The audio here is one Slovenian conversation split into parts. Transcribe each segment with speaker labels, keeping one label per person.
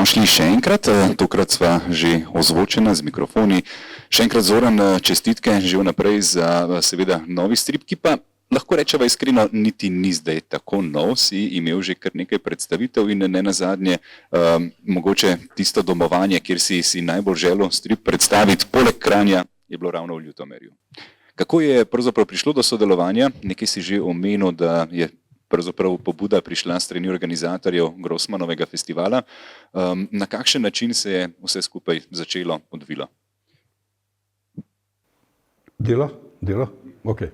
Speaker 1: Dobrodošli še enkrat, tokrat sva že ozvočena z mikrofoni. Še enkrat Zoran, čestitke že vnaprej za seveda novi strip, ki pa lahko rečeva iskreno niti ni zdaj tako nov, si imel že kar nekaj predstavitev in ne nazadnje mogoče tisto domovanje, kjer si najbolj želel strip predstaviti, poleg Kranja je bilo ravno v Ljutomeru. Kako je pravzaprav prišlo do sodelovanja? Nekaj si že omenil, da je pravzaprav pobuda prišla s strani organizatorjev Grossmanovega festivala. Na kakšen način se je vse skupaj začelo, odvilo?
Speaker 2: Dela? Ok.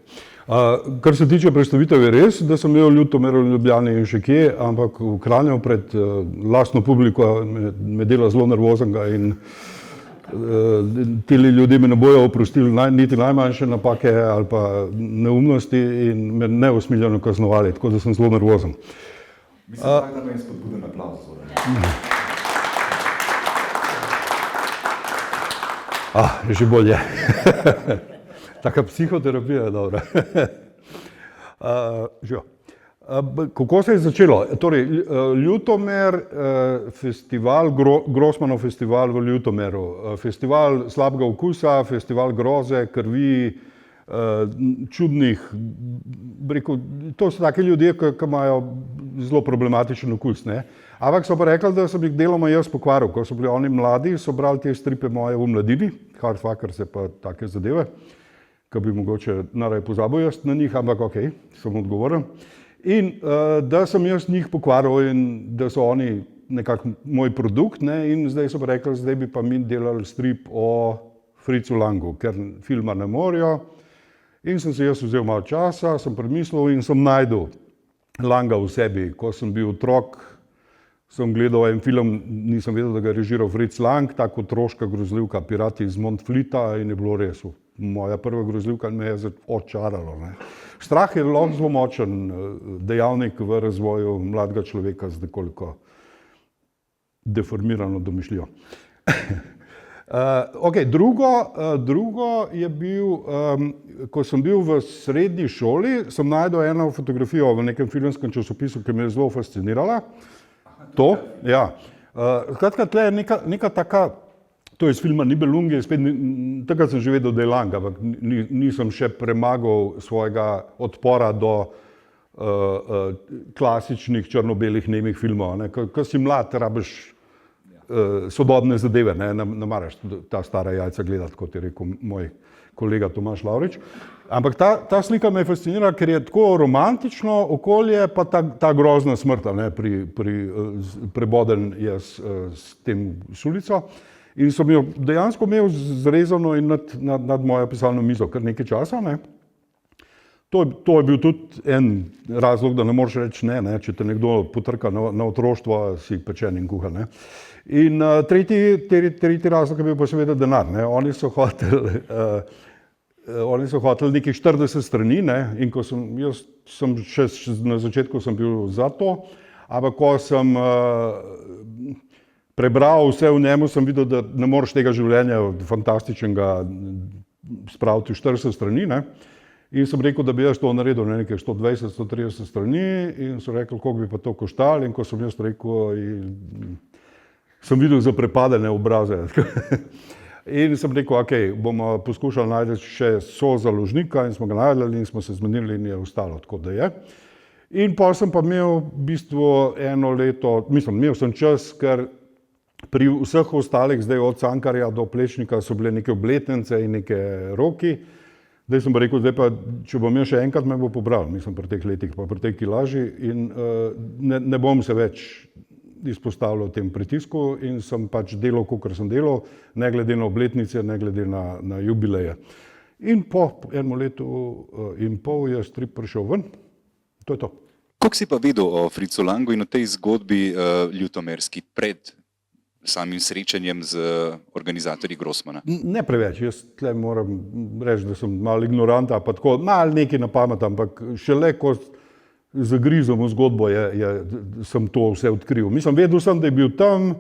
Speaker 2: Kar se tiče predstavitev, je res, da sem imel v Ljutomeru, v Ljubljani in še kje, ampak v Kranju pred lastno publiko me dela zelo nervoznega in tili ljudje me ne bojo oprostili niti najmanjše napake ali pa neumnosti in me neusmiljeno kaznovali, tako da sem zelo nervozen.
Speaker 3: Mislim, da me je spodbuden aplavz.
Speaker 2: Že bolje. Taka psihoterapija je dobra. Kako se je začelo? Torej, Ljutomer, festival, Grossmanov festival v Ljutomeru, festival slabega okusa, festival groze, krvi, čudnih, rekel, to so taki ljudje, ki imajo zelo problematičen okus, ne? Ampak so pa rekli, da sem jih deloma jaz pokvaril, ko so bili oni mladi, so brali te stripe moje v mladini, Hardfuckers se pa take zadeve, ki bi mogoče naraj pozabil jaz na njih, ampak ok, sem odgovoren. In da sem jaz njih pokvaril in da so oni nekako moj produkt, ne, in zdaj so pa rekli, zdaj bi pa mi delali strip o Fritzu Langu, ker filma ne morajo. In sem se jaz vzel malo časa, sem premislil in sem našel Langa v sebi. Ko sem bil otrok, sem gledal en film, nisem vedel, da ga je režiral Fritz Lang, tako otroška grozljivka, Pirati iz Montflita, in je bilo res. Moja prva grozljivka me je očarala, ne. Strah je zelo močen dejavnik v razvoju mladega človeka z nekoliko deformirano domišljijo. Ok, drugo je bil, ko sem bil v srednji šoli, sem našel eno fotografijo v nekem filmskem časopisu, ki me je zelo fascinirala. To, ja. Skratka, tle je neka taka, to je iz filma Nibelunge, takrat sem že vedel, da je Lang, ampak nisem še premagal svojega odpora do klasičnih črno-belih nemih filmov. Ko si mlad, rabiš sodobne zadeve, ne maraš ta stara jajca gledati, kot je rekel moj kolega Tomaž Lavrič. Ampak ta slika me je fascinirala, ker je tako romantično okolje, pa ta grozna smrt, preboden je s tem šulico. In sem jo dejansko imel zrezano in nad mojo pisalno mizo kar nekaj časa, ne. To je bil tudi en razlog, da ne moreš reči ne, če te nekdo potrka na otroštvo, si pečen in kuhan, ne. In tretji razlog je bil pa seveda denar, ne. Oni so hoteli nekih 40 strani, ne, in ko sem še na začetku sem bil za to, ampak ko sem prebral vse v njemu, sem videl, da ne moreš tega življenja fantastičnega spraviti v 40 strani, ne. In sem rekel, da bi jaz to naredil na nekaj 120-130 strani in so rekli, koliko bi pa to koštalo, in ko sem jaz rekel, sem videl zaprepadene obraze. In sem rekel, ok, bomo poskušali najti še sozaložnika in smo ga našli in smo se zmenili in je ostalo tako, da je. In potem sem pa imel v bistvu eno leto, imel sem čas, ker pri vseh ostalih, zdaj od Cankarja do Plečnika, so bile neke obletnice in neke roki. Zdaj sem pa rekel, zdaj pa, če bom jaz še enkrat, me bo pobral, pri teh letih, pa pri tej kilaži in ne bom se več izpostavljal tem pritisku in sem pač delal, kakor sem delal, ne glede na obletnice, ne glede na jubileje. In po enem letu in pol je strip prišel ven, to je to.
Speaker 1: Koliko si pa vedel o Fritzu Langu in o tej zgodbi ljutomerski pred samim srečanjem z organizatorji Grossmana?
Speaker 2: Ne preveč, jaz tle moram reči, da sem malo ignoranta, pa tako, malo nekaj na pamet, ampak šele ko zagrizem v zgodbo, sem to vse odkril. Vedel sem, da je bil tam,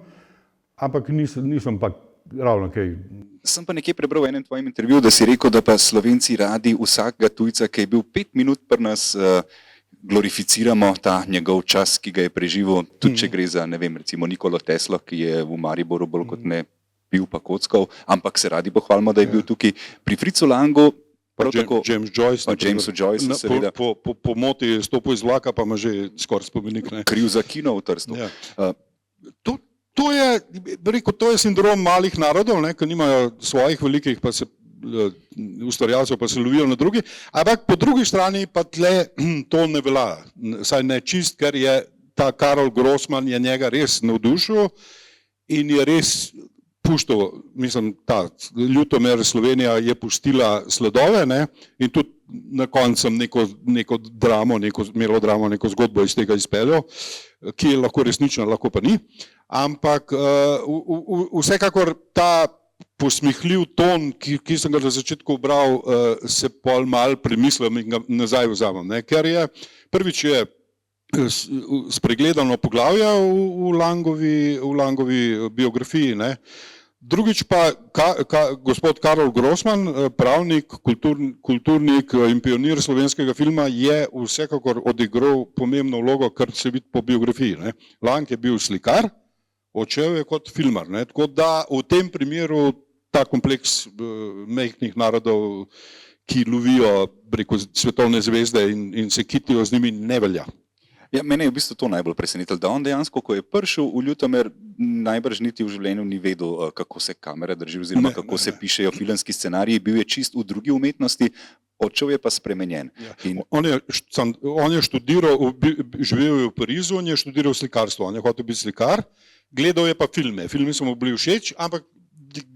Speaker 2: ampak nisem pa ravno kaj.
Speaker 1: Sem pa nekje prebral v enem tvojem intervjuju, da si rekel, da pa Slovenci radi vsakega tujca, ki je bil 5 minut pri nas, glorificiramo ta njegov čas, ki ga je preživel, tudi če gre za, ne vem, recimo Nikolo Teslo, ki je v Mariboru bolj kot ne pil pa kockal, ampak se radi pohvalimo, da je bil tukaj. Pri Fritzu Langu, prav tako,
Speaker 2: James Joyce,
Speaker 1: pa Jamesu Joyceu, seveda.
Speaker 2: Po moti je stopil iz vlaka, pa ima že skoraj spomenik. Ne?
Speaker 1: Kriv za kino v Trstu.
Speaker 2: Ja. To je, rekel, to je sindrom malih narodov, ne, ki nimajo svojih velikih pa se ustvarjalcev, pa se lovijo na drugi, ampak po drugi strani pa tle to ne velja, saj ne čist, ker je ta Karol Grossman je njega res navdušil in je res puštal, mislim, ta Ljutomer Slovenija je pustila sledove, ne, in tudi na koncu sem neko dramo, neko melodramo, neko zgodbo iz tega izpeljal, ki je lahko resnična, lahko pa ni. Ampak vsekakor ta posmehljiv ton, ki sem ga na začetku bral, se pol malo premislim in ga nazaj vzamem. Ne? Ker je, prvič je spregledano poglavje v Langovi biografiji, ne? Drugič pa gospod Karol Grossman, pravnik, kulturnik in pionir slovenskega filma, je vsekakor odigral pomembno vlogo, kar se vidi po biografiji. Ne? Lang je bil slikar, odšel je kot filmar. Ne? Tako da v tem primeru ta kompleks majhnih narodov, ki lovijo preko svetovne zvezde in se kitijo z njimi, ne velja.
Speaker 1: Ja, mene je v bistvu to najbolj presenetilo, da on dejansko, ko je prišel v Ljutomer, najbrž niti v življenju ni vedel, kako se kamera drži oziroma kako se pišejo filmski scenariji, bil je čist v drugi umetnosti, odšel je pa spremenjen.
Speaker 2: Ja. On je študiral, živel je v Parizu, on je študiral slikarstvo, on je hotel biti slikar, gledal je pa filme, filmi so mu bili všeč, ampak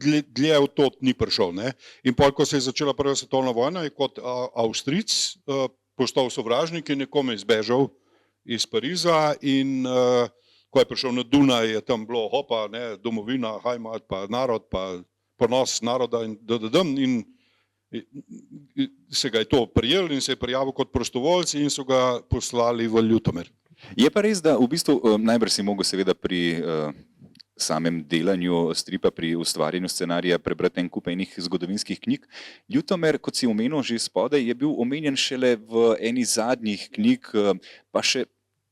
Speaker 2: dlje v to ni prišel. Ne? In pol, ko se je začela prva svetovna vojna, je kot Avstric postal sovražnik in je kome izbežal iz Pariza in ko je prišel na Dunaj, je tam bilo hopa, ne, domovina, Heimat, pa narod, pa ponos naroda in se ga je to prijel in se je prijavil kot prostovoljci in so ga poslali v Ljutomer.
Speaker 1: Je pa res, da v bistvu najbrž si mogel seveda pri samem delanju stripa, pri ustvarjanju scenarija prebrati en kup enih zgodovinskih knjig. Ljutomer, kot si omenil že spodaj, je bil omenjen šele v eni zadnjih knjig, pa še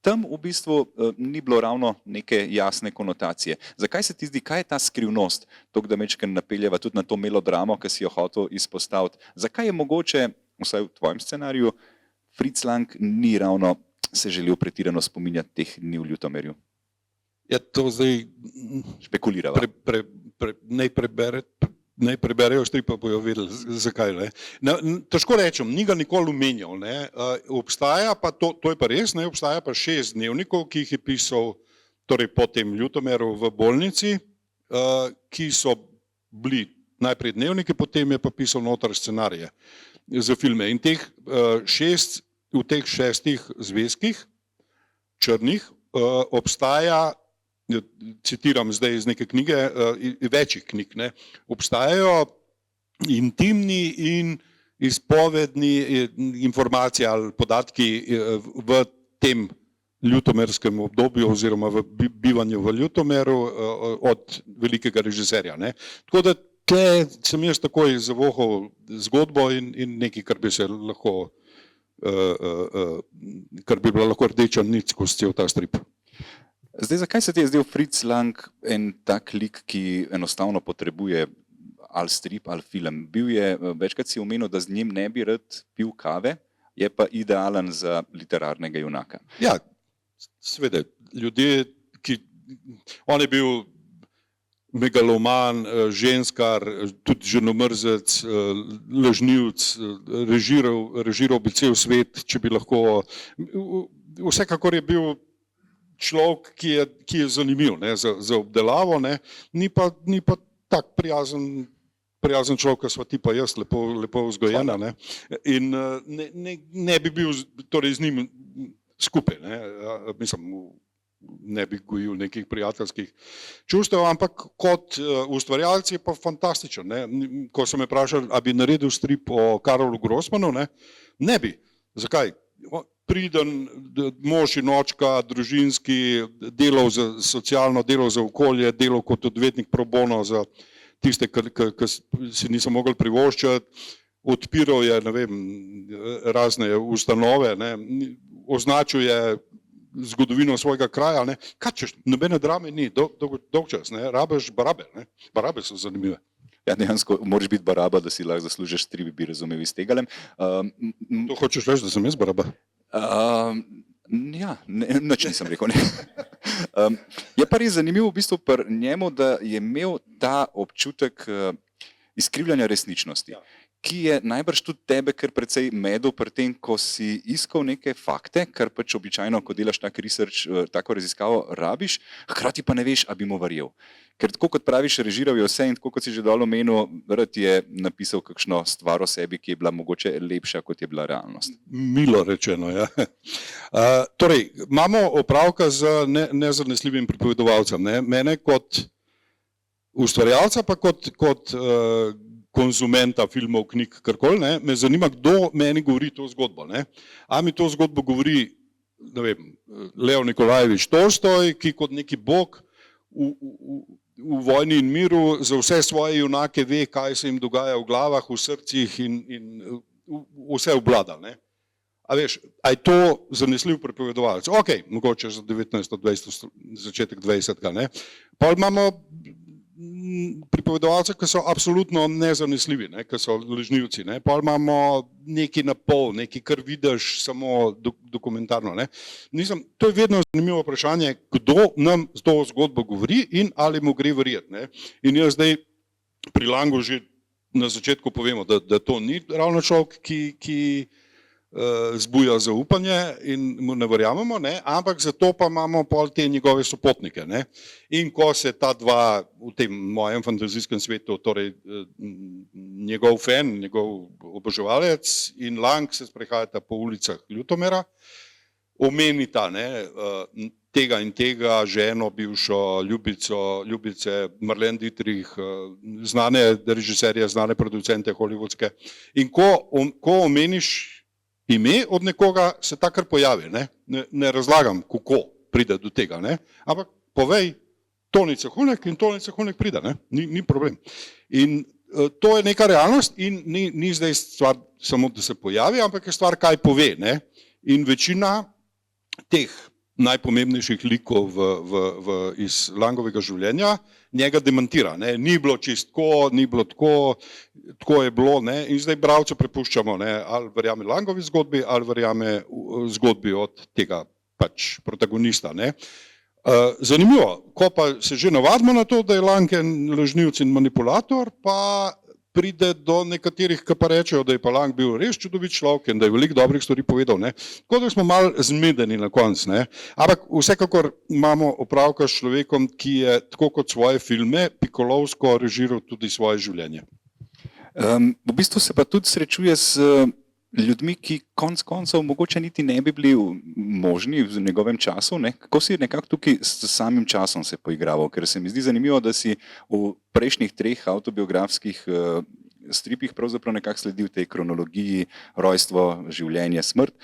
Speaker 1: tam v bistvu ni bilo ravno neke jasne konotacije. Zakaj se ti zdi, kaj je ta skrivnost, toliko da mečkaj napeljeva tudi na to melodramo, ki si jo hotel izpostaviti? Zakaj je mogoče, vsaj v tvojem scenariju, Fritz Lang ni ravno se želel pretirano spominjati teh dni v Ljutomerju?
Speaker 2: Ja, to zdaj
Speaker 1: špekulirava.
Speaker 2: Naj preberejo štri, pa bojo vedeli, zakaj. Težko rečem, ni ga nikoli omenjal. Obstaja pa, to je pa res, obstaja pa 6 dnevnikov, ki jih je pisal torej po tem Ljutomeru v bolnici, ki so bili najprej dnevniki, potem je pa pisal noter scenarije za filme. In v teh 6 zvezkih črnih obstaja, citiram zdaj iz neke knjige, večjih knjig, obstajajo intimni in izpovedni informacije ali podatki v tem ljutomerskem obdobju oziroma v bivanju v Ljutomeru od velikega režiserja. Tako da tle sem jaz takoj zavohal zgodbo in nekaj, kar bi se lahko, kar bi bila lahko rdeča nit skozi cel ta strip.
Speaker 1: Zdaj, zakaj se ti je zdel Fritz Lang en tak lik, ki enostavno potrebuje ali strip ali film? Bil je, večkrat si omenil, da z njim ne bi rad pil kave, je pa idealen za literarnega junaka.
Speaker 2: Ja, seveda, ljudje, on je bil megaloman, ženskar, tudi ženomrzec, lažnivec, režiral bi cel svet, če bi lahko, vsekakor je bil človek, ki je zanimiv za obdelavo, ni pa tak prijazen človek, ki sva ti pa jaz lepo vzgojena in ne bi bil torej z njim skupaj, mislim, ne bi gojil nekih prijateljskih čustev, ampak kot ustvarjalec je pa fantastičen. Ko so me vprašali, a bi naredil strip o Karolu Grossmanu, ne bi. Zakaj? Priden mož in očka, družinski, delal za socialno, delal za okolje, delal kot odvetnik pro bono za tiste, ki si niso mogli privoščiti, odpiral je razne ustanove,
Speaker 4: označuje zgodovino svojega kraja, ne. Kaj češ, nobene drame ni, dolg čas, ne, rabiš barabe, ne. Barabe so zanimive.
Speaker 1: Ja, dejansko moraš biti baraba, da si lahko zaslužiš tri, bi razumel iz tega.
Speaker 4: To hočeš reči, da sem jaz baraba?
Speaker 1: Ja, nič nisem rekel. Ne. Je pa res zanimivo v bistvu pri njemu, da je imel ta občutek izkrivljanja resničnosti, ki je najbrž tudi tebe kar precej medel pri tem, ko si iskal neke fakte, kar pač običajno, ko delaš tak research, tako raziskavo, rabiš, hkrati pa ne veš, a bi mu verjel. Ker tako kot praviš, režiral je vse in tako kot si že dal omenil, rad je napisal kakšno stvar o sebi, ki je bila mogoče lepša, kot je bila realnost.
Speaker 4: Milo rečeno, ja. Torej, imamo opravka z nezanesljivim pripovedovalcem. Ne? Mene kot ustvarjalca pa kot konzumenta filmov, knjig, karkoli, ne? Me zanima, kdo meni govori to zgodbo. Ne? A mi to zgodbo govori, ne vem, Lev Nikolajevič Tolstoj, ki kot neki bog v Vojni in miru za vse svoje junake ve, kaj se jim dogaja v glavah, v srcih in vse obvlada. Ne? A veš, a je to zanesljiv pripovedovalec? Ok, mogoče za 19. 20. začetek 20. Ne? Pa imamo pripovedovalce, ki so absolutno nezanesljivi, ne? Ki so lažnivci. Ne? Pa imamo neki napol, neki, kar vidiš samo dokumentarno. Ne? To je vedno zanimivo vprašanje, kdo nam to zgodbo govori in ali mu gre verjeti. Ne? In jaz zdaj pri Langu že na začetku povemo, da to ni ravno človek, ki zbuja zaupanje in mu ne verjamemo, ne? Ampak zato pa imamo pol te njegove sopotnike. Ne? In ko se ta dva v tem mojem fantazijskem svetu, torej njegov fan, njegov oboževalec in Lang se sprehajata po ulicah Ljutomera, omenita tega in tega, ženo, bivšo, ljubice, Marlene Dietrich, znane režiserje, znane producente hollywoodske. In ko omeniš ime od nekoga, se takrat pojavi. Ne razlagam, kako pride do tega, ne? Ampak povej Tonica Hunek in Tonica Hunek pride, ne? Ni problem. In to je neka realnost in ni zdaj stvar samo, da se pojavi, ampak je stvar, kaj pove. Ne? In večina teh najpomembnejših likov iz Langovega življenja njega demantira. Ne? Ni bilo čistko, ni bilo tako je bilo. Ne? In zdaj bralcu prepuščamo, ne? Ali verjame Langovi zgodbi, ali verjame zgodbi od tega pač protagonista. Ne? Zanimivo, ko pa se že navadimo na to, da je Lang en lažnivec in manipulator, pa pride do nekaterih, ki pa rečejo, da je pa Lang bil res čudovit človek in da je veliko dobrih stvari povedal. Ne? Tako da smo malo zmedeni na koncu. Ne? Ampak vsekakor imamo opravka s človekom, ki je tako kot svoje filme pikolovsko režiral tudi svoje življenje.
Speaker 1: V bistvu se pa tudi srečuje s ljudmi, ki konec koncev mogoče niti ne bi bili možni v njegovem času. Ne? Kako si nekako tukaj s samim časom se poigraval? Ker se mi zdi zanimivo, da si v prejšnjih 3 avtobiografskih stripih pravzaprav nekako sledil tej kronologiji rojstvo, življenje, smrt.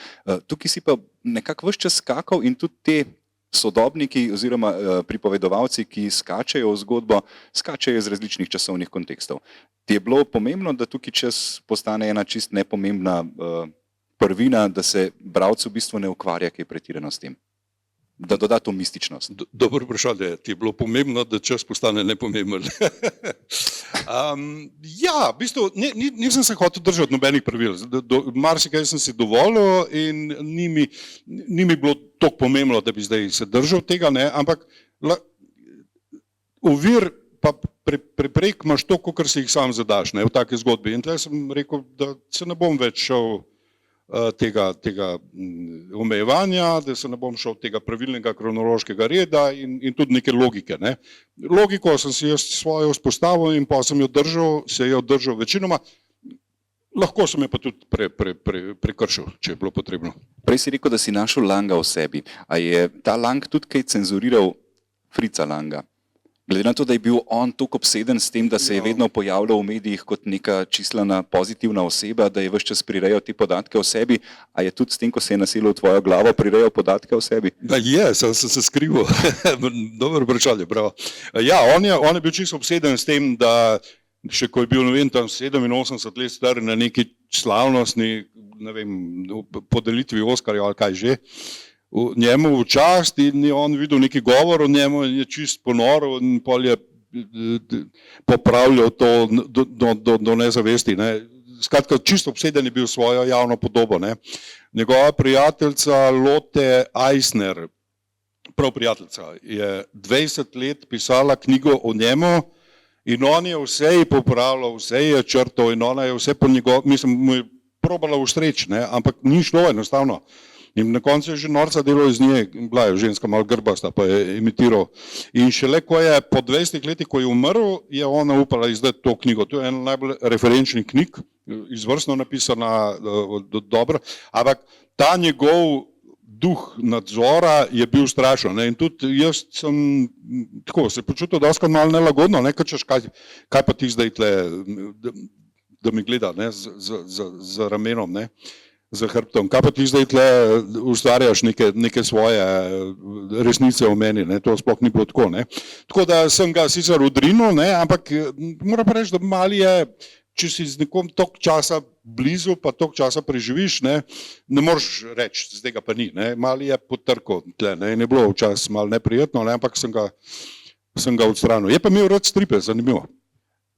Speaker 1: Tukaj si pa nekako ves čas skakal in tudi te sodobniki oziroma pripovedovalci, ki skačejo v zgodbo, skačejo iz različnih časovnih kontekstov. Ti je bilo pomembno, da tukaj čas postane ena čist nepomembna prvina, da se bralcu v bistvu ne ukvarja kaj pretirano s tem? Da doda to mističnost.
Speaker 4: Dobro vprašanje. Ti je bilo pomembno, da čas postane nepomemben. Ja, v bistvu nisem se hotel držati nobenih pravil. Marsikaj sem si dovolil in ni mi bilo toliko pomembno, da bi zdaj se držal tega, ne? Ampak ovir pa preprek imaš to, kar si jih sam zadaš, ne? V taki zgodbi. In tle sem rekel, da se ne bom več šel tega omejevanja, da se ne bom šel tega pravilnega kronološkega reda in tudi neke logike. Ne? Logiko sem si jaz svojo vzpostavil in pa sem jo držal, se jo držal večinoma. Lahko sem jo pa tudi prekršil, če je bilo potrebno.
Speaker 1: Prej si rekel, da si našel Langa v sebi. A je ta Lang tudi kaj cenzuriral Fritza Langa? Glede na to, da je bil on toliko obseden s tem, da se je vedno pojavljal v medijih kot neka čislana pozitivna oseba, da je ves čas prirejal te podatke o sebi, a je tudi s tem, ko se je naselil v tvojo glavo, prirejal podatke o sebi?
Speaker 4: Sem se skrival. Dobro vprašanje, bravo. Ja, on je bil čisto obseden s tem, da še ko je bil, ne vem, tam 87 let star na neki slavnostni, ne vem, podelitvi Oskarja ali kaj že, njemu v čast in je on videl neki govor o njemu in je čist ponoril in pol je popravljal to do nezavesti. Ne. Skratka, čisto obseden je bil svojo javno podobo. Ne. Njegova prijateljica Lotte Eisner, prav prijateljica, je 20 let pisala knjigo o njemu in on je vse ji popravljal, vse je črtal in ona je vse po njegov, mislim, mu je probala ustreči, ne, ampak ni šlo enostavno. In na koncu je že norca delal iz nje, bila je ženska malo grbasta, pa je imitiral. In šele ko je po 20 letih, ko je umrl, je ona upala izdati to knjigo. To je ena najbolj referenčnih knjig, izvrstno napisana, dobro, ampak ta njegov duh nadzora je bil strašen. Ne? In tudi jaz sem tako se počutil dosti malo nelagodno, ne? Češ, kaj pa ti zdaj tle, da mi gleda, ne? Z ramenom, ne? Z hrbtom. Kaj pa ti zdaj tle ustvarjaš neke svoje resnice o meni, ne? To sploh ni bilo tako. Ne? Tako da sem ga sicer odrinil, ne? Ampak moram pa reči, da mali je, če si z nekom toliko časa blizu, pa toliko časa preživiš, ne moreš reči, zdaj ga pa ni. Ne? Mali je potrkal tle, ne? In je bilo včasih malo neprijetno, ne? Ampak sem ga odstranil. Je pa imel rad stripe, zanimivo.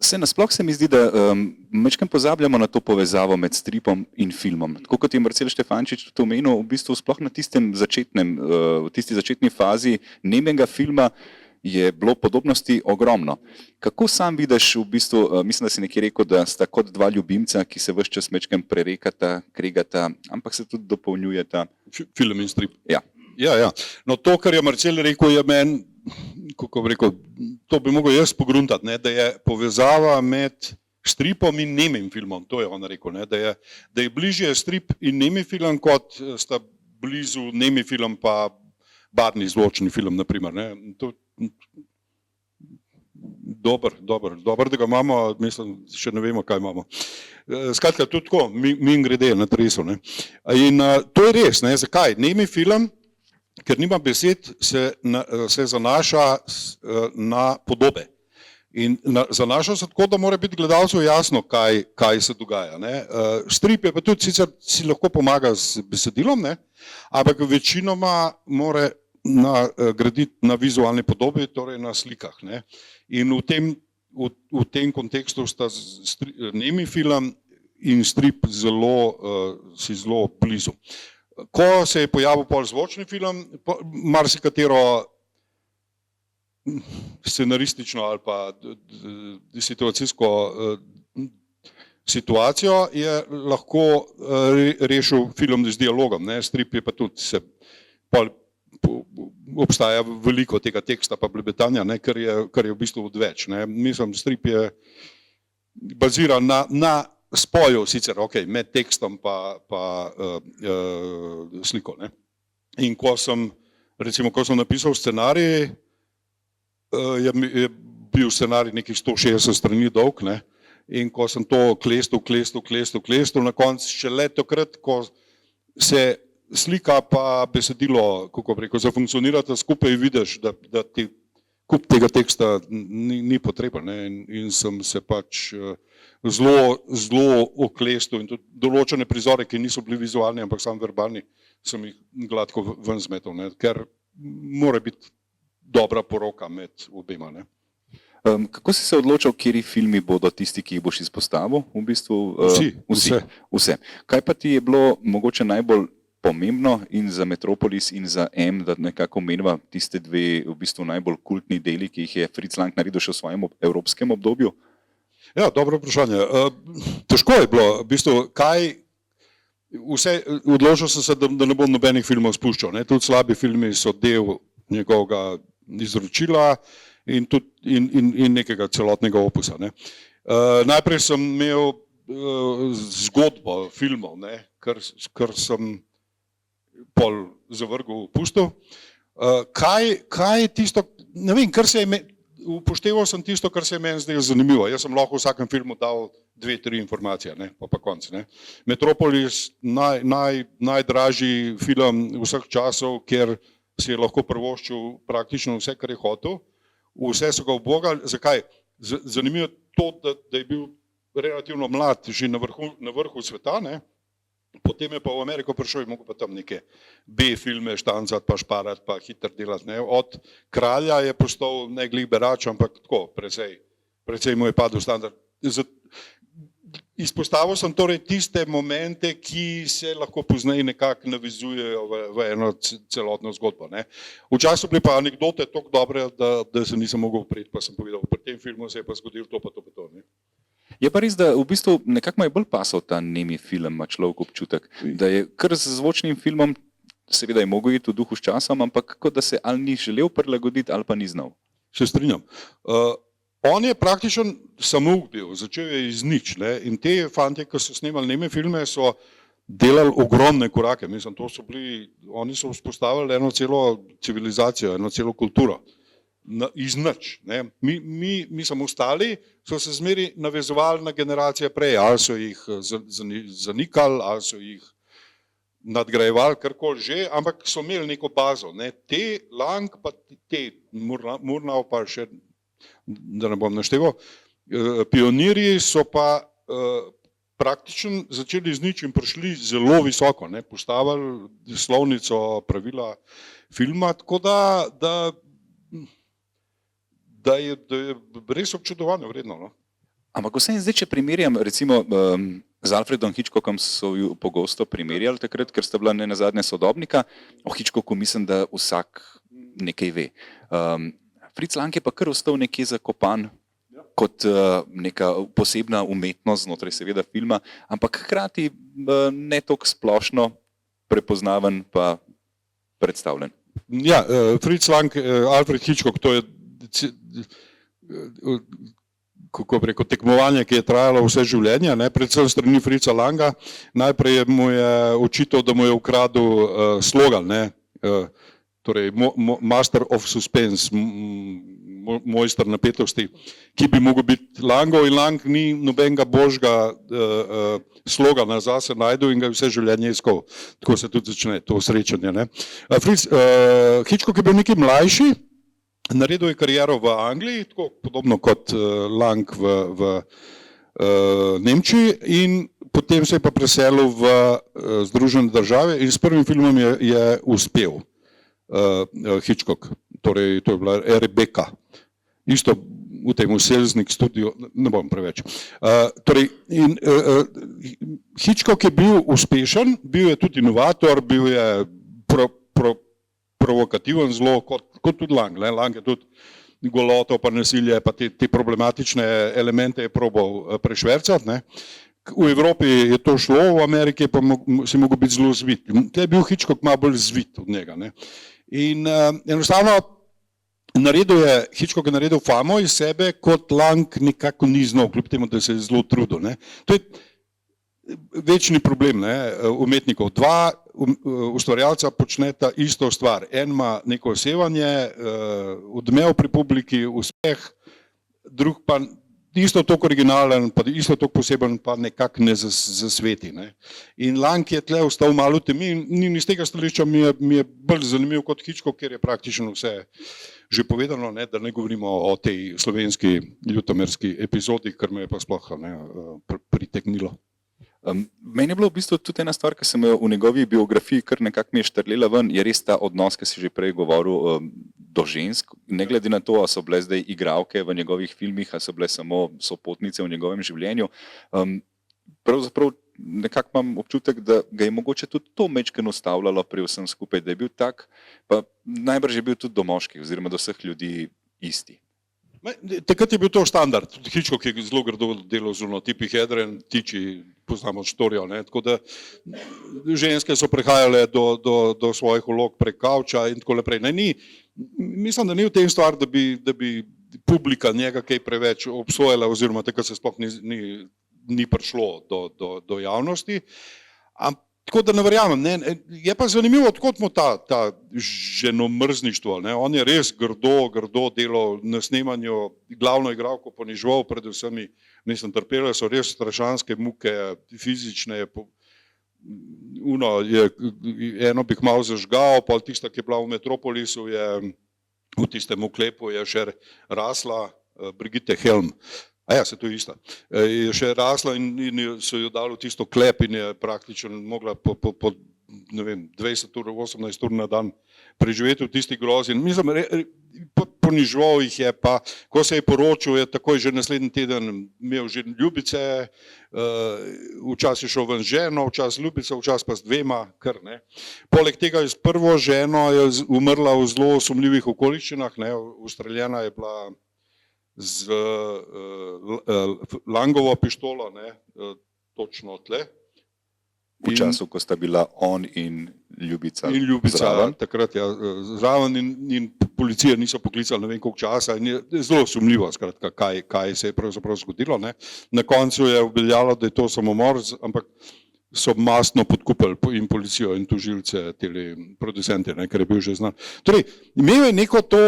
Speaker 1: Nasploh se mi zdi, da majčkeno pozabljamo na to povezavo med stripom in filmom. Tako kot je Marcel Štefančič tudi omenil, v bistvu sploh na v tisti začetni fazi nemega filma je bilo podobnosti ogromno. Kako sam vidiš, v bistvu, mislim, da si nekje rekel, da sta kot dva ljubimca, ki se ves čas majčkeno prerekata, kregata, ampak se tudi dopolnjujeta.
Speaker 4: Film in strip.
Speaker 1: Ja.
Speaker 4: Ja. No to, kar je Marcel rekel, je meni, kako bi rekel, to bi mogel jaz pogruntati, ne, da je povezava med stripom in nemim filmom, to je on rekel, ne, da je bližje strip in nemi film, kot sta blizu nemi film pa barvni zvočni film, naprimer. Ne. To, dober, da ga imamo, mislim, še ne vemo, kaj imamo. Skratka, tudi tako, mi grede na tresu. Ne. In to je res, ne, zakaj? Nemi film, ker nima besed, se zanaša na podobe. In zanaša se tako, da mora biti gledalcu jasno, kaj se dogaja. Ne. Strip je pa tudi, sicer si lahko pomaga z besedilom, ne, ampak večinoma mora graditi na vizualni podobi, torej na slikah. Ne. In v tem kontekstu sta nemi film in strip si zelo blizu. Ko se je pojavil pol zvočni film, marsikatero scenaristično ali pa situacijsko situacijo je lahko rešil film z dialogom. Ne? Strip je pa tudi obstaja veliko tega teksta pa blebetanja, ne? Kar je v bistvu odveč. Ne? Mislim, strip je baziran na spoju sicer, okay, med tekstom pa sliko. Ne? In ko sem napisal scenarij, je bil scenarij nekih 160 strani dolg, ne? In ko sem to klestil, na koncu šele takrat, ko se slika pa besedilo, kako bi rekel, zafunkcionirata skupaj, vidiš, da ti kup tega teksta ni potreben. Ne? In sem se pač zelo oklestil in tudi določene prizore, ki niso bili vizualni, ampak samo verbalni, sem jih gladko ven zmetal, ne? Ker mora biti dobra poroka med obema. Ne?
Speaker 1: Kako si se odločil, kateri filmi bodo tisti, ki jih boš izpostavil? V bistvu, vse. Kaj pa ti je bilo mogoče najbolj pomembno in za Metropolis in za M, da nekako meniva tiste dve v bistvu najbolj kultni deli, ki jih je Fritz Lang naredil še v svojem evropskem obdobju?
Speaker 4: Ja, dobro vprašanje. Težko je bilo, v bistvu, odločil sem se, da ne bom nobenih filmov spuščal. Ne? Tudi slabi filmi so del njegovega izročila in nekega celotnega opusa. Ne? Najprej sem imel zgodbo filmov, ne? Kar sem pol zavrgel pustil. Kaj je tisto, ne vem, upošteval sem tisto, kar se je meni zdelo zanimivo. Jaz sem lahko v vsakem filmu dal 2-3 informacije, ne? Pa konc. Ne? Metropolis, najdražji film vseh časov, ker si je lahko privoščil praktično vse, kar je hotel. Vse so ga ubogali. Zakaj? Zanimivo, to, da je bil relativno mlad, že na vrhu sveta, ne? Potem je pa v Ameriko prišel in mogel pa tam neke B-filme štancati, pa šparati, pa hitro delati. Ne? Od kralja je postal ne glih berač, ampak tako, precej mu je padel standard. Izpostavil sem torej tiste momente, ki se lahko pozneje nekako navizujejo v eno celotno zgodbo. Ne? V času bili pa anekdote toliko dobre, da se nisem mogel upreti, pa sem povedal, pri tem filmu se je pa zgodil to pa to. Ne?
Speaker 1: Je pa res, da v bistvu nekako mu je bolj pasal ta nemi film, ima človek občutek, da je kar z zvočnim filmom, seveda je mogel iti v duhu s časom, ampak kot da se ali ni želel prilagoditi, ali pa ni znal.
Speaker 4: Se strinjam. On je praktičen samouk bil, začel je iz nič. Ne? In te fantje, ki so snemali neme filme, so delali ogromne korake. Mislim, oni so vzpostavili eno celo civilizacijo, eno celo kulturo. Iz nič. Ne? Mi smo ostali, so se zmeri navezovali na generacije prej, ali so jih zanikali, ali so jih nadgrajevali, karkoli že, ampak so imeli neko bazo. Ne? Te Lang, pa te Murnau, pa še, da ne bom našteval, pionirji so pa praktično začeli z nič in prišli zelo visoko, ne? Postavili slovnico, pravila filma, tako da je res občudovanje vredno. No?
Speaker 1: Ampak vseeno zdaj, če primerjam, recimo z Alfredom Hitchcockom so ju pogosto primerjali takrat, ker sta bila ne nazadnje sodobnika, o Hitchcocku mislim, da vsak nekaj ve. Fritz Lang je pa kar ostal nekje zakopan kot neka posebna umetnost znotraj seveda filma, ampak hkrati ne toliko splošno prepoznaven pa predstavljen.
Speaker 4: Ja, Fritz Lang, Alfred Hitchcock, to je kako bi rekel, tekmovanje, ki je trajalo vse življenje, ne, predvsem strani Fritza Langa. Najprej mu je očital, da mu je ukradel slogan, ne, torej Master of Suspense, mojster napetosti, ki bi mogel biti Langov, in Lang ni nobenega božga slogana zase najdel in ga vse življenje iskal. Tako se tudi začne to srečanje. Ne. Hitchcock je bil nekaj mlajši, naredil je kariero v Angliji, tako podobno kot Lang v Nemčiji, in potem se je pa preselil v Združene države in s prvim filmom je uspel Hitchcock, torej to je bila Rebecca, isto v tem Selznick studiu, ne bom preveč. Hitchcock je bil uspešen, bil je tudi inovator, bil je provokativen zelo, kot tudi Lang. Lang je tudi goloto, pa nasilje, pa te problematične elemente je probal prešvercati. Ne. V Evropi je to šlo, v Ameriki pa si mogel biti zelo zvit. Tukaj je bil Hitchcock malo bolj zvit od njega. Ne. In enostavno Hitchcock je naredil famo iz sebe, kot Lang nekako ni znal, kljub temu, da se je zelo trudil. Ne. To je večni problem, ne, umetnikov. Dva ustvarjalca počneta isto stvar. En ima neko osevanje, odmev pri publiki, uspeh, drug pa isto toliko originalen, pa isto toliko poseben, pa nekako ne zasveti. Ne. In Lang je tle ostal malo v temi in iz tega stališča mi je bolj zanimiv kot Hitchcock, ker je praktično vse že povedano, ne, da ne govorimo o tej slovenski ljutomerski epizodi, kar me je pa sploh pritegnilo.
Speaker 1: Meni je bilo v bistvu tudi ena stvar, ki sem jo v njegovi biografiji kar nekako mi je štrlela ven, je res ta odnos, ki si že prej govoril, do žensk, ne glede na to, a so bile zdaj igralke v njegovih filmih, a so bile samo sopotnice v njegovem življenju. Pravzaprav nekako imam občutek, da ga je mogoče tudi to majčkeno ustavljalo pri vsem skupaj, da je bil tak, pa najbrž je bil tudi do moških oziroma do vseh ljudi isti.
Speaker 4: Takrat je bil to standard. Tudi Hitchcock je zelo grdo delal z tipi Hedren, tiči, poznamo štorijo. Tako da ženske so prihajale do svojih vlog prek kavča in tako naprej. Mislim, da ni v tem stvar, da bi publika njega kaj preveč obsojala, oziroma takrat se sploh ni prišlo do javnosti. Tako da ne verjamem. Je pa zanimivo, odkot mu ta ženomrzništvo. On je res grdo delal na snemanju, glavno igralko poniževal pred vsemi, trpele so res strašanske muke, fizične. Eno bi kmalu zažgal, pa tista, ki je bila v Metropolisu, je v tistem oklepu je še rasla, Brigitte Helm. A ja, se to je ista. Je še rasla in so jo dali v tisto klep in je praktično mogla po ne vem, 20 ur, 18 ur na dan preživeti v tisti grozi. Mislim, ponižval jih je, pa ko se je poročil, je takoj že naslednji teden imel že ljubice, včasih je šel ven z ženo, včasih ljubica, včasih pa z dvema, kar ne. Poleg tega je s prvo ženo je umrla v zelo sumljivih okoliščinah, ne, ustreljena je bila z Langovo pištolo, ne, točno tle.
Speaker 1: V času, ko sta bila on in ljubica
Speaker 4: zraven. Takrat, ja, zraven in policija niso poklicali ne vem koliko časa in je zelo sumljivo, skratka, kaj se je pravzaprav zgodilo. Ne. Na koncu je obveljalo, da je to samomor, ampak so mastno podkupili in policijo in tožilce, tele producente, ne, ker je bil že znan. Torej, imel je neko to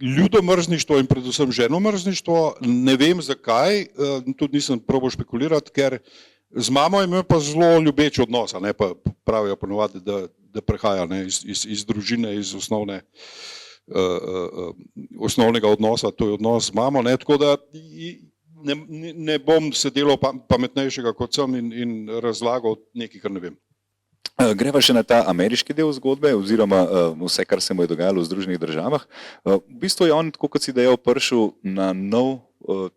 Speaker 4: ljudomrzništvo in predvsem ženomrzništvo, ne vem zakaj, tudi nisem probal špekulirati, ker z mamo je imel pa zelo ljubeč odnos, ne, pa pravijo ponovadi, da prehaja, ne, iz družine, iz osnovnega odnosa, to je odnos z mamo, ne, tako da ne bom se delal pametnejšega kot sem in razlagal nekaj, kar ne vem.
Speaker 1: Greva še na ta ameriški del zgodbe, oziroma vse, kar se mu je dogajalo v Združenih državah. V bistvu je on, tako kot si dejal, prišel na nov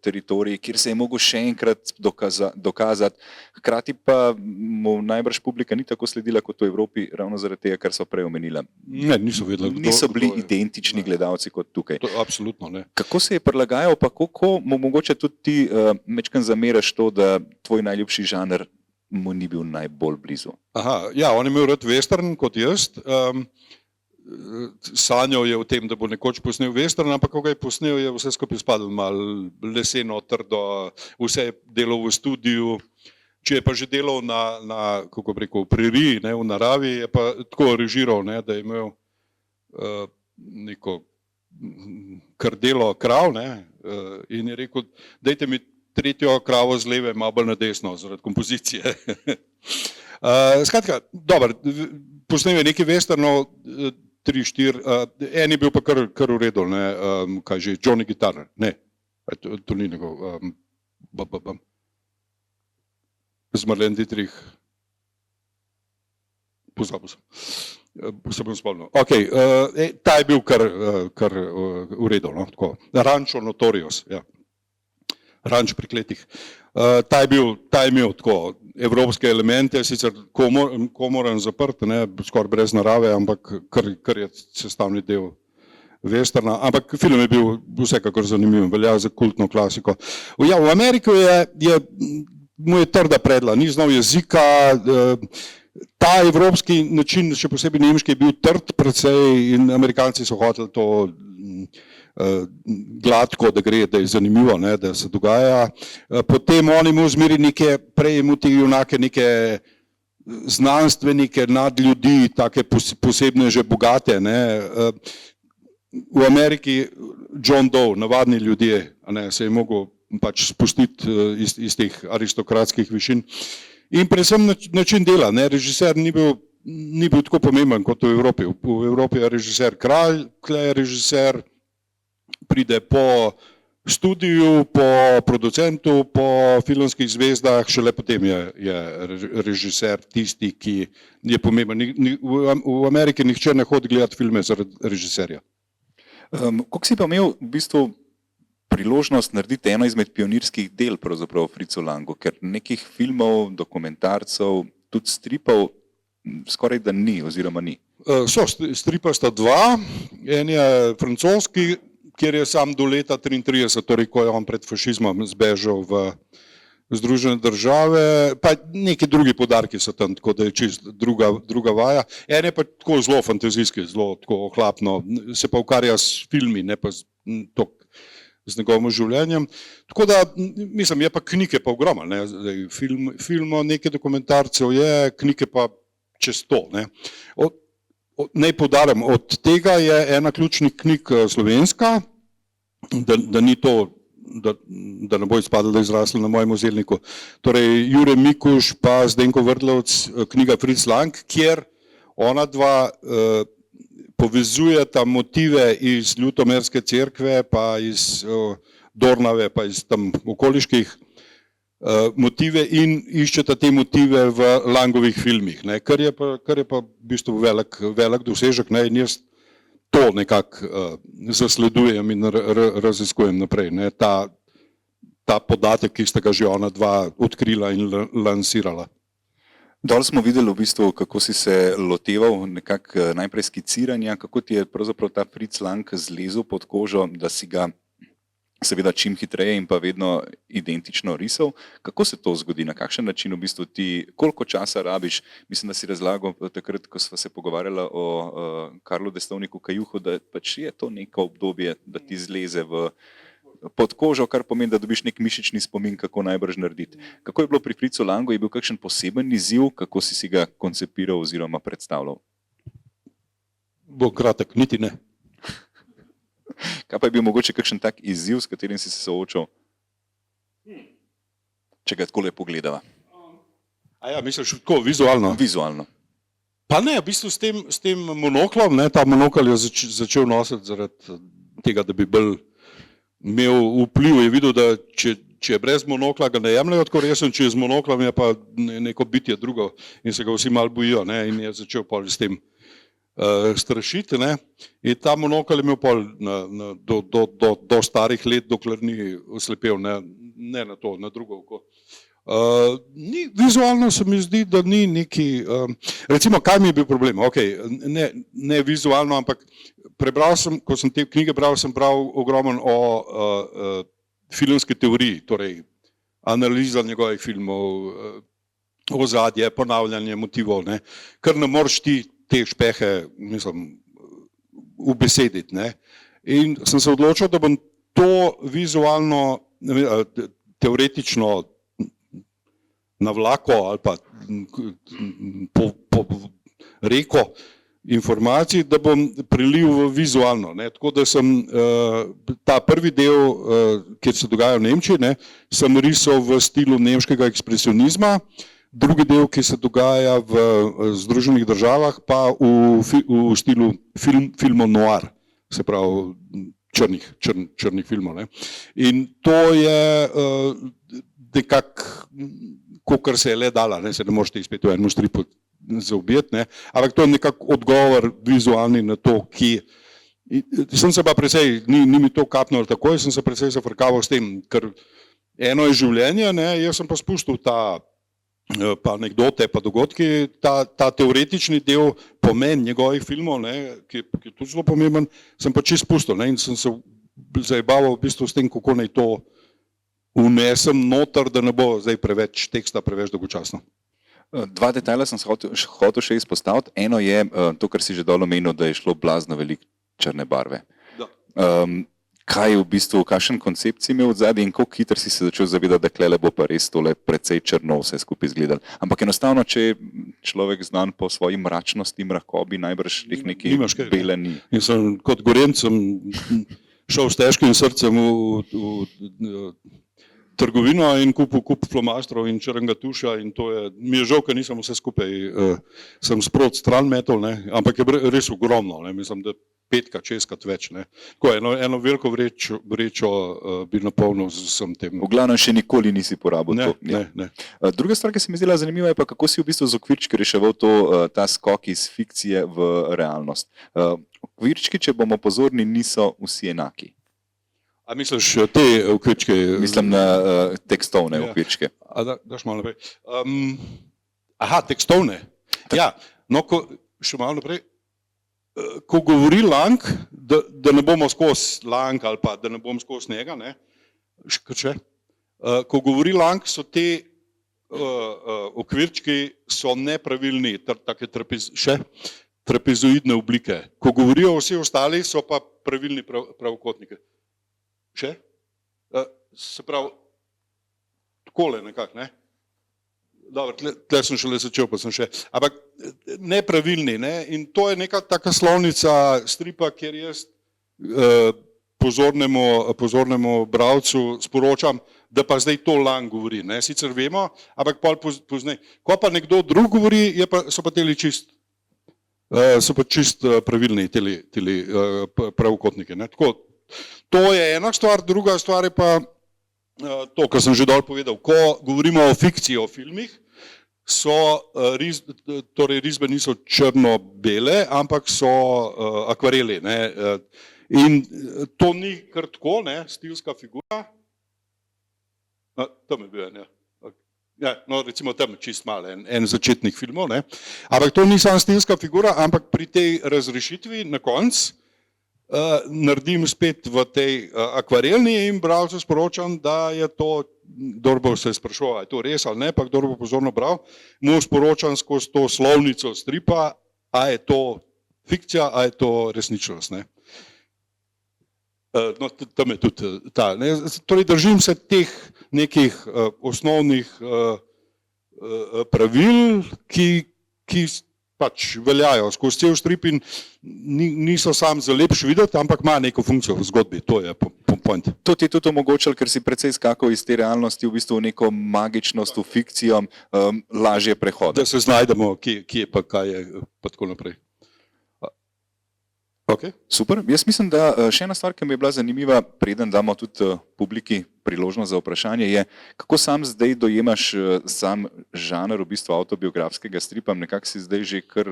Speaker 1: teritorij, kjer se je mogel še enkrat dokazati, hkrati pa mu najbrž publika ni tako sledila kot v Evropi, ravno zaradi tega, kar so prej omenila.
Speaker 4: Ne, niso vedeli,
Speaker 1: niso bili identični gledalci kot tukaj.
Speaker 4: Absolutno ne.
Speaker 1: Kako se je prilagajal, pa kako mu mogoče tudi ti mečkan zameraš to, da tvoj najljubši žanr mu ni bil najbolj blizu?
Speaker 4: Aha, ja, on je imel rad western kot jaz. Sanjal je o tem, da bo nekoč posnel western, ampak ko ga je posnel, je vse skupaj spadlo malo leseno, trdo, vse je delal v studiu. Če je pa že delal na kako bi rekel, v preriji, ne, v naravi, je pa tako režiral, ne, da je imel neko krdelo krav, ne, in je rekel, dajte mi tretjo kravo z leve, malo bolj na desno, zaradi kompozicije. Skratka, dobro, posnel je nekaj westernov, 3, 4, en je bil pa kar v redu, ne, kaj že, Johnny Guitar, ne, to ni njegov, z Marlene Dietrich, pozabil sem. Se bom spomnil. Ok, ta je bil kar v redu, no, tako. Rancho Notorious, ja. Ranč prikletih. Ta je imel tako evropske elemente, sicer komoren zaprt, ne, skoraj brez narave, ampak kar je sestavni del westerna, ampak film je bil vsekakor zanimiv, velja za kultno klasiko. Ja, v Ameriki mu je trda predla, ni znal jezika, ta evropski način, še posebej nemški, je bil trd precej in Amerikanci so hoteli to gladko, da gre, da je zanimivo, ne, da se dogaja. Potem oni mu zmeri neke, prej mu ti junake neke znanstvenike, nadljudi, take posebne že bogate, ne. V Ameriki John Doe, navadni ljudje, ne, se je mogel pač spustiti iz teh aristokratskih višin. In predvsem način dela, ne, režiser ni bil tako pomemben kot v Evropi. V Evropi je režiser kralj, tukaj je režiser, pride po študiju, po producentu, po filmskih zvezdah, šele potem je režiser tisti, ki je pomemben. V Ameriki nihče ne hodi gledati filme zaradi režiserja.
Speaker 1: Kako si pa imel v bistvu priložnost narediti eno izmed pionirskih del pravzaprav Fritzu Langu, ker nekih filmov, dokumentarcev, tudi stripov skoraj da ni oziroma ni?
Speaker 4: So, stripa sta dva, en je francoski, kjer je sam do leta 1933, torej ko je on pred fašizmom zbežal v Združene države, pa neki drugi podarki so tam, tako da je čist druga vaja. En je pa tako zelo fantazijski, zelo tako ohlapno, se pa ukvarja s filmi, ne pa z njegovim življenjem. Tako da, mislim, je pa knjige pa ogromno, ne, filmov, nekaj dokumentarcev je, knjige pa čez to, ne. Naj poudarim, od tega je ena ključnih knjig slovenska, da ni to, da ne bo izpadlo, da je zraslo na mojem ozirniku. Torej, Jure Mikuš pa Zdenko Vrtlovc, knjiga Fritz Lang, kjer ona dva povezujeta motive iz Ljutomerske cerkve, pa iz Dornave, pa iz tam okoliških motive in iščeta te motive v Langovih filmih, ne, kar je pa v bistvu velik dosežek, ne, in jaz to nekako zasledujem in raziskujem naprej, ne, ta podatek, ki sta ga že ona dva odkrila in lansirala.
Speaker 1: Dol smo videli v bistvu, kako si se loteval nekako najprej skiciranja, kako ti je pravzaprav ta Fritz Lang zlezel pod kožo, da si ga seveda čim hitreje in pa vedno identično risal. Kako se to zgodi, na kakšen način v bistvu ti, koliko časa rabiš? Mislim, da si razlagal takrat, ko sva se pogovarjala o Karlu Destovniku Kajuhu, da pač je to neko obdobje, da ti zleze pod kožo, kar pomeni, da dobiš nek mišični spomin, kako najbrž narediti. Kako je bilo pri Fritzu Langu? Je bil kakšen poseben izziv, kako si ga koncipiral oziroma predstavljal?
Speaker 4: Bo kratek, niti ne.
Speaker 1: Kaj pa je bil mogoče kakšen tak izziv, s katerim si se soočal? Če ga tako lepo gledava.
Speaker 4: A ja, misliš tako, vizualno?
Speaker 1: Vizualno.
Speaker 4: Pa ne, v bistvu s tem monoklom, ne, ta monokl je začel nositi zaradi tega, da bi bolj imel vpliv, je videl, da če je brez monokla, ga ne jemljajo tako resen, če je z monoklom, je pa neko bitje drugo in se ga vsi malo bojijo, ne, in je začel pol s tem strašiti, ne, in ta monokl je imel pol do starih let, dokler ni oslepel, ne na to, na drugo oko. Vizualno se mi zdi, da ni neki, recimo, kaj mi je bil problem, ne vizualno, ampak prebral sem, ko sem te knjige bral, sem bral ogromno o filmski teoriji, torej analiza njegovih filmov, ozadje, ponavljanje motivov, ne, kar ne moreš ti te špehe, mislim, ubesediti, ne. In sem se odločil, da bom to vizualno, teoretično navlako ali pa reko informacij, da bom prelil v vizualno, ne. Tako da sem ta prvi del, kjer se dogaja v Nemčiji, ne, sem risal v stilu nemškega ekspresionizma, drugi del, ki se dogaja v Združenih državah, pa v stilu filmov noir, se pravi črnih filmov, ne. In to je nekako, kakor se je le dala, ne, se ne morete spet v enem stripu zaobjeti, ne, ampak to je nekako odgovor vizualni na to, ki sem se pa precej, ni mi to kapnilo takoj, sem se precej zafrkaval s tem, ker eno je življenje, ne, jaz sem pa spustil pa anekdote, pa dogodki, ta teoretični del, pomen njegovih filmov, ne, ki je tudi zelo pomemben, sem pa čisto spustil, ne, in sem se zajebaval v bistvu s tem, kako naj to vnesem noter, da ne bo zdaj preveč teksta, preveč dolgočasno.
Speaker 1: Dva detajla sem hotel še izpostaviti. Eno je to, kar si že dol omenil, da je šlo blazno veliko črne barve. Kaj je v bistvu, kakšen koncept si imel odzadaj in koliko hitro si se začel zavedati, da klele bo pa res tole precej črno vse skupaj izgledalo. Ampak enostavno, če je človek znan po svoji mračnosti, mrakobi, najbrž teh nekaj bele ni.
Speaker 4: In sem kot Gorenc šel s težkim srcem v trgovino in kupil kup flomastrov in črnega tuša in to je, mi je žal, ker nisem vse skupaj, sem sprot stran metal, ne, ampak je res ogromno, ne, mislim, da 5-krat, 6-krat več, ne. Tako, eno veliko vrečo bi napolnil z vsem tem.
Speaker 1: V glavnem še nikoli nisi porabil to.
Speaker 4: Ne.
Speaker 1: Druga stvar, ki se mi zdela zanimiva, je pa, kako si v bistvu z okvirčki reševal ta skok iz fikcije v realnost. Okvirčki, če bomo pozorni, niso vsi enaki.
Speaker 4: A misliš te okvirčke?
Speaker 1: Mislim na tekstovne okvirčke.
Speaker 4: Daš malo naprej. Aha, tekstovne. Ja, no, še malo naprej. Ko govori Lang, da ne bomo skozi Lang ali pa da ne bom skozi njega, ne, ko govori Lang, so te okvirčki so nepravilni, take trapezoidne oblike. Ko govorijo vsi ostali, so pa pravilni pravokotniki. Se pravi, takole nekako, ne? Dobro, tle sem šele začel, pa sem še, ampak nepravilni, ne, in to je neka taka slovnica stripa, kjer jaz pozornemu bralcu sporočam, da pa zdaj to Lang govori, ne, sicer vemo, ampak pol poznaj. Ko pa nekdo drug govori, so pa teli čist So pa čist pravilni tili pravokotniki. Ne. Tako, to je ena stvar, druga stvar je pa to, kar sem že dol povedal. Ko govorimo o fikciji, o filmih, torej risbe niso črno-bele, ampak so akvareli. Ne. In to ni kar tako, ne, stilska figura. Tam je bil en, ja. Ja, no, recimo tam čist malo, en začetnik filmov, ne. Ampak to ni samo stilska figura, ampak pri tej razrešitvi na koncu naredim spet v tej akvarelni in bralcu sporočam, da je to, kdor bo se sprašoval, je to res ali ne, pa kdor bo pozorno bral, mu sporočam skozi to slovnico stripa, a je to fikcija, a je to resničnost, ne. No, tam je tudi ta, ne. Torej držim se teh nekih osnovnih pravil, ki pač veljajo skozi cel strip in niso sam za lepš videti, ampak ima neko funkcijo v zgodbi, to je point.
Speaker 1: To ti je tudi omogočilo, ker si precej skakal iz te realnosti v bistvu v neko magičnost, v fikcijo, lažje prehode.
Speaker 4: Da se znajdemo, kje pa kaj je, pa tako naprej. Okay.
Speaker 1: Super. Jaz mislim, da še ena stvar, ki mi je bila zanimiva, preden damo tudi publiki priložnost za vprašanje, je, kako sam zdaj dojemaš sam žanr v bistvu avtobiografskega stripa. Nekako si zdaj že kar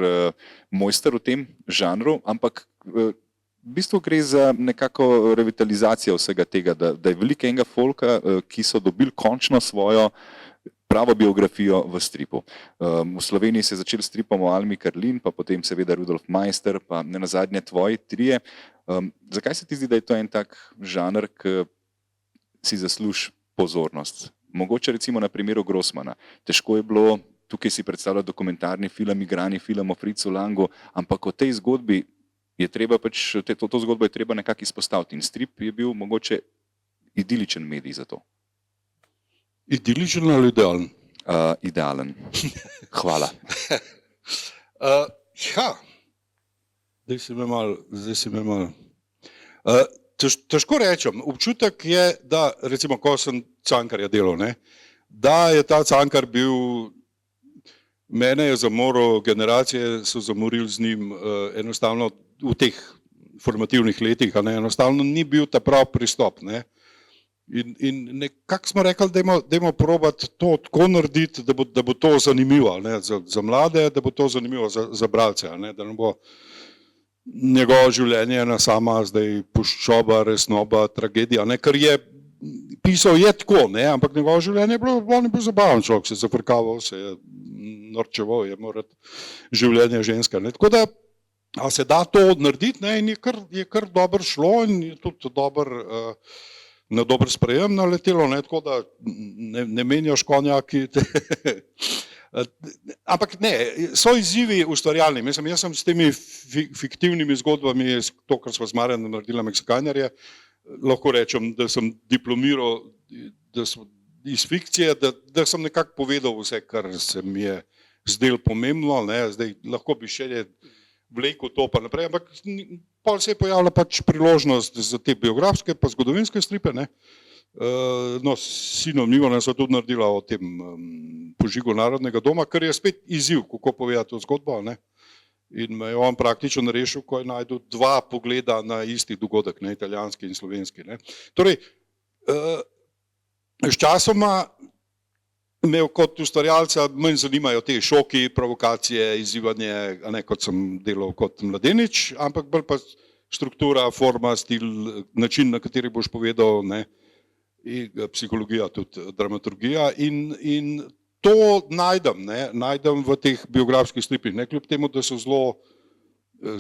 Speaker 1: mojster v tem žanru, ampak v bistvu gre za nekako revitalizacijo vsega tega, da je veliko enega folka, ki so dobili končno svojo pravo biografijo v stripu. V Sloveniji se je začel s stripom o Almi Karlin, pa potem seveda Rudolf Meister, pa nenazadnje tvoji trije. Zakaj se ti zdi, da je to en tak žanr, ki si zasluži pozornost? Mogoče recimo na primeru Grossmana. Težko je bilo, tukaj si predstavljati dokumentarni film, igrani film o Fritzu Langu, ampak o tej zgodbi je treba pač, to zgodbo je treba nekako izpostaviti in strip je bil mogoče idiličen medij za to.
Speaker 4: Idiličen ali idealen?
Speaker 1: Idealen. Hvala.
Speaker 4: Ja, zdaj si me malo. Težko rečem, občutek je, da recimo, ko sem Cankarja delal, ne, da je ta Cankar bil, mene je zamoril, generacije so zamorili z njim, enostavno v teh formativnih letih, a ne, enostavno ni bil ta prav pristop, ne. In nekako smo rekli, dajmo probati to tako narediti, da bo to zanimivo, ne, za mlade, da bo to zanimivo za bralce, ne, da ne bo njegovo življenje ena sama zdaj puščoba, resnoba, tragedija, ne, ker je pisal je tako, ne, ampak njegovo življenje je bilo, on je bil zabaven človek, se je zafrkaval, se je norčeval, je morat življenje ženska, ne, tako da a se da to narediti, ne, in je kar dobro šlo in je tudi na dober sprejem naletelo, ne, tako da ne menjaš konja, ki te ampak ne, so izzivi ustvarjalni. Mislim, jaz sem s temi fiktivnimi zgodbami, to, kar smo z Marjanom naredili Meksikanjarje, lahko rečem, da sem diplomiral iz fikcije, da sem nekako povedal vse, kar se mi je zdelo pomembno, ne, zdaj lahko bi še vlekel to pa naprej, ampak pol se je pojavila pač priložnost za te biografske pa zgodovinske stripe, ne. No, s sinom Ivanom sva tudi naredila o tem požigu Narodnega doma, kar je spet izziv, kako povedati to zgodbo, ne. In me je on praktično rešil, ko je najdel dva pogleda na isti dogodek, ne, italijanski in slovenski, ne. Torej, s časoma me kot ustvarjalca manj zanimajo te šoki, provokacije, izzivanje, a ne, kot sem delal kot mladenič, ampak bolj pa struktura, forma, stil, način, na kateri boš povedal, ne, in psihologija, tudi dramaturgija in to najdem, ne, najdem v teh biografskih stripih, ne, kljub temu, da so zelo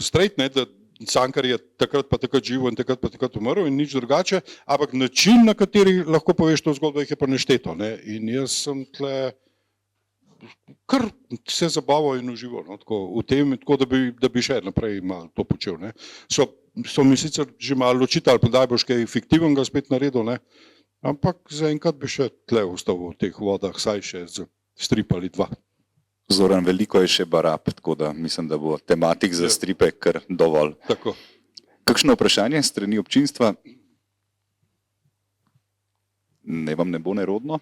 Speaker 4: straight, ne, da Cankar je takrat pa takrat živo in takrat pa takrat umrl in nič drugače, ampak način, na kateri lahko poveš to zgodbo, jih je pa nešteto, ne, in jaz sem tle kar se zabaval in užival, no, tako v tem, tako da bi še naprej malo to počel, ne. So mi sicer že malo očitali, pa daj boš kaj fiktivnega spet naredil, ne, ampak zaenkrat bi še tle ostal v teh vodah, saj še z strip ali dva.
Speaker 1: Zoran, veliko je še barab, tako da mislim, da bo tematik za stripe kar dovolj.
Speaker 4: Tako.
Speaker 1: Kakšno vprašanje strani občinstva? Ne vam ne bo nerodno?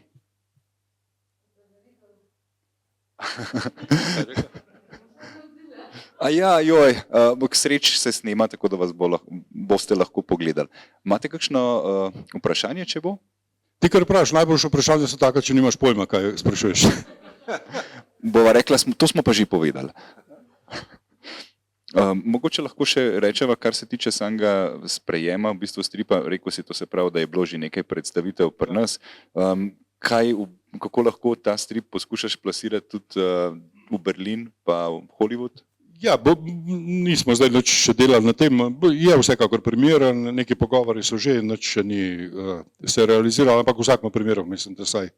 Speaker 1: A ja, joj, k sreči se snema, tako da vas boste lahko pogledali. Imate kakšno vprašanje, če bo?
Speaker 4: Ti kar vprašaš, najboljše vprašanje so taka, če nimaš pojma, kaj sprašuješ.
Speaker 1: Bova rekla, to smo pa že povedali. Mogoče lahko še rečeva, kar se tiče samega sprejema, v bistvu stripa, rekel si to, se pravi, da je bilo že nekaj predstavitev pri nas. Kako lahko ta strip poskušaš plasirati tudi v Berlin pa v Hollywood?
Speaker 4: Ja, nismo zdaj nič še delali na tem, je vsekakor primeren, neki pogovori so že, nič še ni se realiziralo, ampak v vsakem primeru, mislim, da saj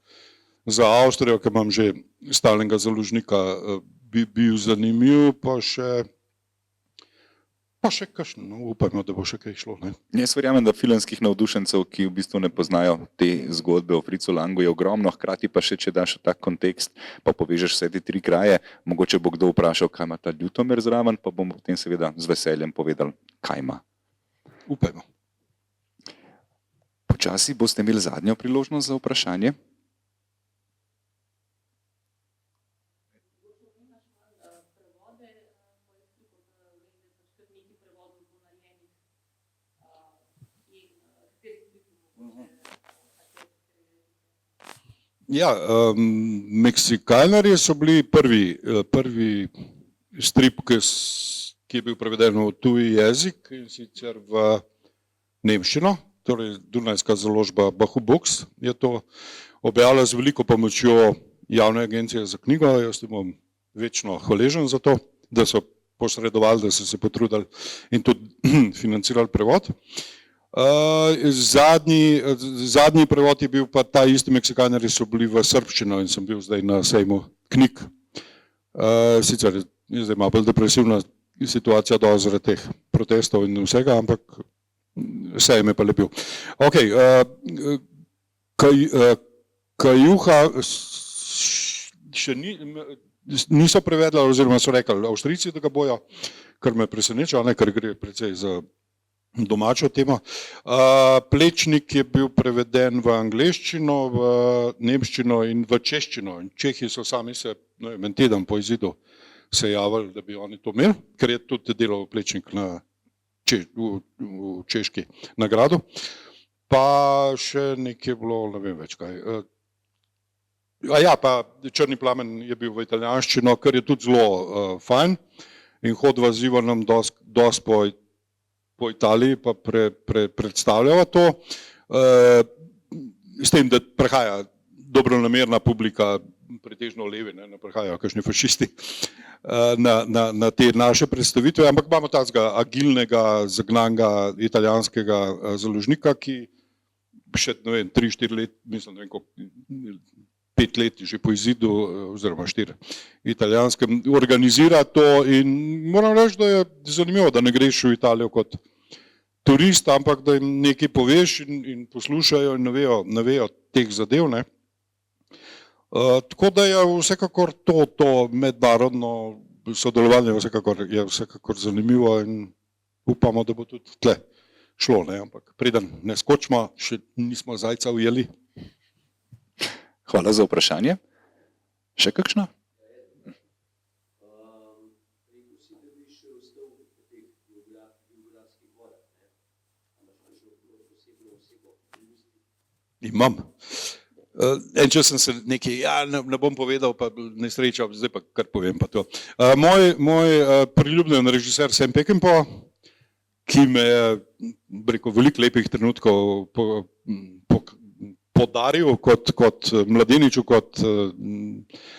Speaker 4: za Avstrijo, ki imam že stalnega založnika, bi bil zanimiv, pa še kakšno, no, upajmo, da bo še kaj šlo. Ne?
Speaker 1: Jaz verjamem, da filmskih navdušencev, ki v bistvu ne poznajo te zgodbe o Fritzu Langu, je ogromno, hkrati pa še, če daš v tak kontekst, pa povežeš vse te tri kraje, mogoče bo kdo vprašal, kaj ima ta Ljutomer zraven, pa bomo potem seveda z veseljem povedali, kaj ima.
Speaker 4: Upajmo.
Speaker 1: Počasi boste imeli zadnjo priložnost za vprašanje.
Speaker 4: Ja, Meksikanarji so bili prvi strip, ki je bil preveden v tuji jezik, in sicer v nemščino, torej dunajska založba Bahu Books je to objavila z veliko pomočjo javne agencije za knjigo, jaz jim bom večno hvaležen za to, da so posredovali, da so se potrudili in tudi financirali prevod. Zadnji prevod je bil pa ta isti Meksikanarji so bili v srbščino in sem bil zdaj na sejmu knjig. Sicer je zdaj malo bolj depresivna situacija zaradi teh protestov in vsega, ampak sejem je pa lepil. Ok, Kajuha še niso prevedla, oziroma so rekli Avstrijci, da ga bojo, kar me preseneča, ker gre precej za domačo temo. Plečnik je bil preveden v angleščino, v nemščino in v češčino. Čehi so sami se, en teden po izidu se javili, da bi oni to imeli, ker je tudi delal Plečnik v češki nagradu. Pa še nekaj bilo, ne vem več kaj. Ja, pa Črni plamen je bil v italijanščino, kar je tudi zelo fajn in hodva z Ivanom dosti po Italiji pa predstavljava to, s tem, da prihaja dobronamerna publika, pretežno levi, ne prihajajo kakšni fašisti na te naše predstavitve, ampak imamo takega agilnega, zagnanega italijanskega založnika, ki še, ne vem, 3-4 let, mislim, ne vem koliko, 5 let že po izidu, oziroma 4 italijanskem, organizira to in moram reči, da je zanimivo, da ne greš v Italijo kot turist, ampak da jim nekaj poveš in poslušajo in ne vejo teh zadev. Ne. Tako da je vsekakor to mednarodno sodelovanje je vsekakor zanimivo in upamo, da bo tudi tle šlo, ne. Ampak preden ne skočimo, še nismo zajca ujeli.
Speaker 1: Hvala za vprašanje. Še kakšno?
Speaker 4: Imam. Če sem se nekaj, ne bom povedal, pa nesreča, zdaj pa kar povem pa to. Moj priljubljen režiser Sam Peckinpah, ki me je, rekel, veliko lepih trenutkov podaril kot mladeniču,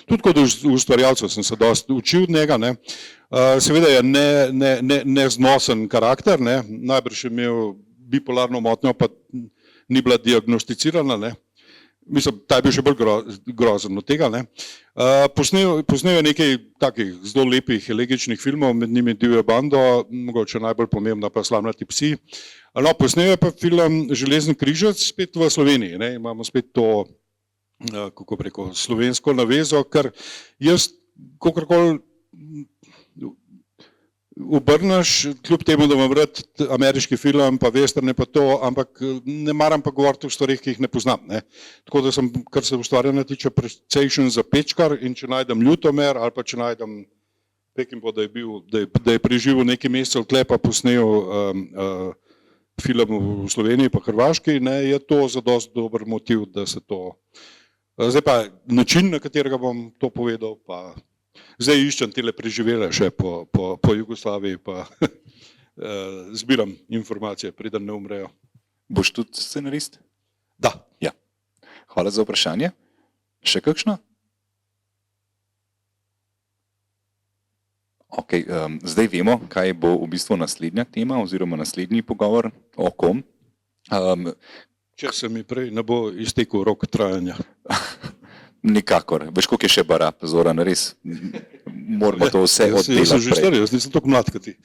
Speaker 4: tudi kot ustvarjalcu sem se dosti učil od njega. Ne. Seveda je neznosen karakter, ne. Najbrž je imel bipolarno motnjo, pa ni bila diagnosticirana. Ne. Mislim, ta je bil še bolj grozen od tega. Ne. Posnel je nekaj takih zelo lepih, elegičnih filmov, med njimi Divjo bando, mogoče najbolj pomembna pa Slamnati psi. No, posnel je pa film Železni križec spet v Sloveniji. Ne. Imamo spet to, kako bi rekel, slovensko navezo, ker jaz, kakorkoli obrneš, kljub temu, da imam rad ameriški film, pa westerne pa to, ampak ne maram pa govoriti o stvarih, ki jih ne poznam. Ne. Tako da sem, kar se ustvarjanja tiče, precejšen zapečkar in če najdem Ljutomer ali pa če najdem Pekinpo, da je preživel nekaj mesecev tle pa posnel film v Sloveniji pa Hrvaški, ne, je to zadosti dober motiv, da se to. Zdaj pa način, na katerega bom to povedal, pa zdaj iščem tele preživele še po Jugoslaviji, pa zbiram informacije, preden ne umrejo.
Speaker 1: Boš tudi scenarist?
Speaker 4: Da.
Speaker 1: Ja. Hvala za vprašanje. Še kakšno? Okay, zdaj vemo, kaj bo v bistvu naslednja tema oziroma naslednji pogovor, o kom.
Speaker 4: Če se mi prej ne bo iztekel rok trajanja.
Speaker 1: Nikakor. Veš, koliko je še bara, Zoran, res moramo to vse oddelati.
Speaker 4: Jaz sem že star, jaz nisem tako mlad kot ti.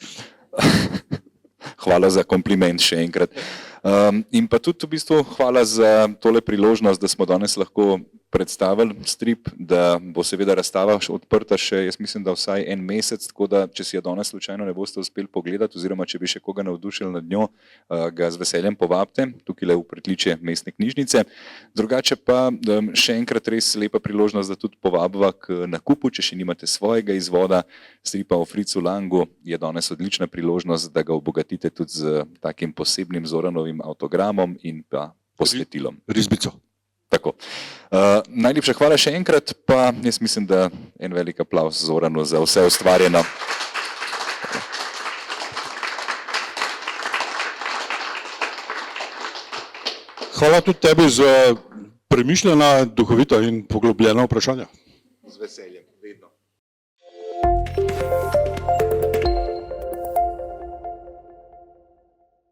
Speaker 1: Hvala za kompliment še enkrat. In pa tudi v bistvu hvala za tole priložnost, da smo danes lahko predstavili strip, da bo seveda razstava odprta še, jaz mislim, da vsaj en mesec, tako da če si jo danes slučajno ne boste uspeli pogledati oziroma če bi še koga navdušili nad njo, ga z veseljem povabite, tukaj le v pritličje mestne knjižnice. Drugače pa še enkrat res lepa priložnost, da tudi povabiva k nakupu, če še nimate svojega izvoda stripa o Fritzu Langu, je danes odlična priložnost, da ga obogatite tudi z takim posebnim Zoranovim avtogramom in pa posvetilom.
Speaker 4: Risbico.
Speaker 1: Tako. Najlepša hvala še enkrat, pa jaz mislim, da en velik aplavz Zoranu za vse ustvarjeno.
Speaker 4: Hvala tudi tebi za premišljena, duhovita in poglobljena vprašanja.
Speaker 1: Z veseljem.